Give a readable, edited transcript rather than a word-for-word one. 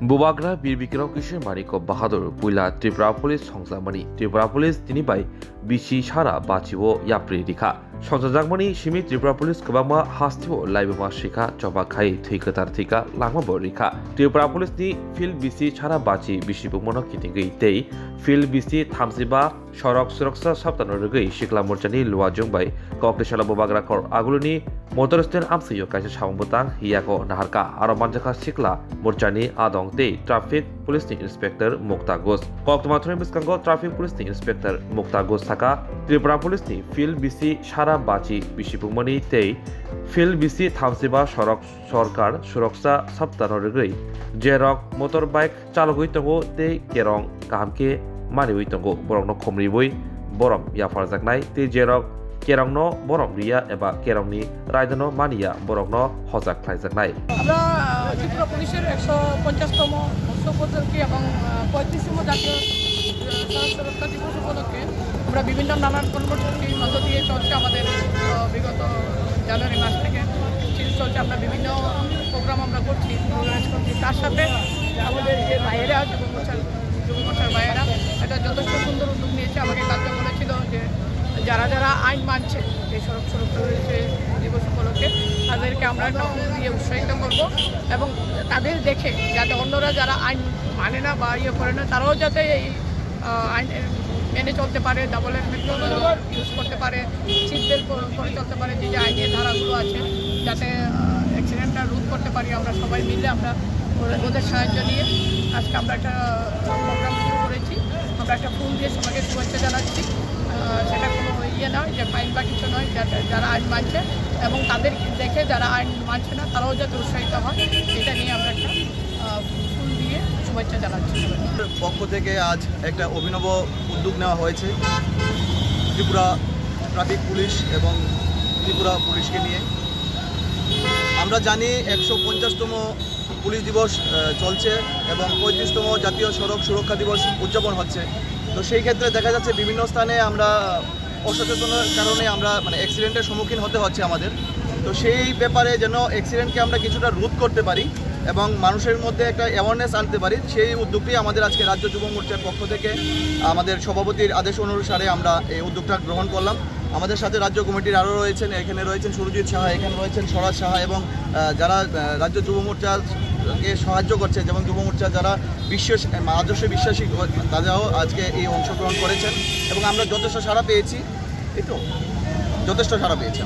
बुबाग्रा बीर बिक्रम किशोर Manik Bahadur पुइला Tripura police संजामानि Tripura police तिनिबाय बिसि सारा बाचिबो याप्रि रिखा संजाजागमानि सिमि Tripura police गोबांमा हास्तिबो लाइबमा शिखा चबा खाय थैखोतार थैखा लांमाबो रिखा त्रिपुरा पुलिस नि फिल्ड बिसि सारा बाचि बिसिबुमनो किथिंगै तै फिल्ड बिसि थामजिबा सड़क सुरक्षा सप्ताह रगै शिखला मोर्चानि लुवा जोंबाय कक्लेशाला बुबाग्रा कर आगुलनि मोटर स्टैंड आमसैयो कायसे सावंबुतां हियाको नाहारका आरो मानजाखा शिखला मोर्चानि आदं तै ट्राफिक पुलिसनि इंस्पेक्टर मुक्ता घोष कक्टमाथुनि बिस्कांगो ट्राफिक पुलिसनि इंस्पेक्टर मुक्ता घोष थाका त्रिपुरा पुलिसनि फिल्ड बिसि सारा बाचि बिसिबुमनि तै फिल्ड बिसि थामजिबा सड़क सरकार सुरक्षा सप्ताह रगै जेरक मोटर बाइक चालकै तंगो तै केरं काहामके मानिबै तंगो बरंनो खमरिबै बरम याफारजाकनाय तै जेरक केरंनो बरम रिया एबा केरंनि रायदानो मानिया बरंनो हजाक खायजाकनाय আমরা ত্রিপুরা পুলিশের 150তম বর্ষপূর্তি এবং 35তম জাতীয় সড়ক সুরক্ষা দিবস উপলক্ষে আমরা বিভিন্ন নানান কর্মসূচির মধ্য দিয়ে চলছে আমাদের বিগত জানুয়ারি মাস থেকে চলছে। আমরা বিভিন্ন প্রোগ্রাম আমরা করছি অর্গানাইজ করছি। তার সাথে আমাদের যে ভাইয়েরা যুব মোর্চার ভাইয়েরা এটা যথেষ্ট সুন্দর উদ্যোগ নিয়েছে। আমাকে কালকে বলেছিল যে যারা যারা আইন মানছে এই সড়ক সুরক্ষা দিবস উপলক্ষে তাদেরকে আমরা একটা ফুল দিয়ে উৎসাহিত করব এবং তাদের দেখে যাতে অন্যরা যারা আইন মানে না বা ইয়ে করে না তারাও যাতে এই আইন মেনে চলতে পারে, ডাবল হেলমেট ইউজ করতে পারে, সিট বেল্ট করে চলতে পারে, যে যে আইনের ধারাগুলো আছে যাতে অ্যাক্সিডেন্টটা রোধ করতে পারি। আমরা সবাই মিলে আমরা ওদের সাহায্য নিয়ে আজকে আমরা একটা প্রোগ্রাম শুরু করেছি। আমরা একটা ফুল দিয়ে সবাইকে শুভেচ্ছা জানাচ্ছি। সেটা কোনো ইয়ে নয় যে ফাইন বা কিছু নয়, যারা আইন মানছে এবং তাদের দেখে যারা আইন মানছে না তারাও যাতে উৎসাহিত হয় এটা নিয়ে আমরা একটা ফুল দিয়ে শুভেচ্ছা জানাচ্ছি। পক্ষ থেকে আজ একটা অভিনব উদ্যোগ নেওয়া হয়েছে ত্রিপুরা ট্রাফিক পুলিশ এবং ত্রিপুরা পুলিশকে নিয়ে। আমরা জানি 150তম পুলিশ দিবস চলছে এবং 35তম জাতীয় সড়ক সুরক্ষা দিবস উদযাপন হচ্ছে। তো সেই ক্ষেত্রে দেখা যাচ্ছে বিভিন্ন স্থানে আমরা অসচেতনার কারণে আমরা অ্যাক্সিডেন্টের সম্মুখীন হতে হচ্ছে আমাদের। তো সেই ব্যাপারে যেন অ্যাক্সিডেন্টকে আমরা কিছুটা রোধ করতে পারি এবং মানুষের মধ্যে একটা অ্যাওয়ারনেস আনতে পারি, সেই উদ্যোগটি আমাদের আজকে রাজ্য যুব মোর্চার পক্ষ থেকে আমাদের সভাপতির আদেশ অনুসারে আমরা এই উদ্যোগটা গ্রহণ করলাম। আমাদের সাথে রাজ্য কমিটির আরও রয়েছেন, এখানে রয়েছেন সুরজিৎ সাহা, এখানে রয়েছেন স্বরাজ সাহা এবং যারা রাজ্য যুব মোর্চাকে সাহায্য করছে যেমন যুব মোর্চা যারা আদর্শে বিশ্বাসী তারাও আজকে এই অংশগ্রহণ করেছেন এবং আমরা যথেষ্ট সাড়া পেয়েছি। এই তো যথেষ্ট সাড়া পেয়েছি।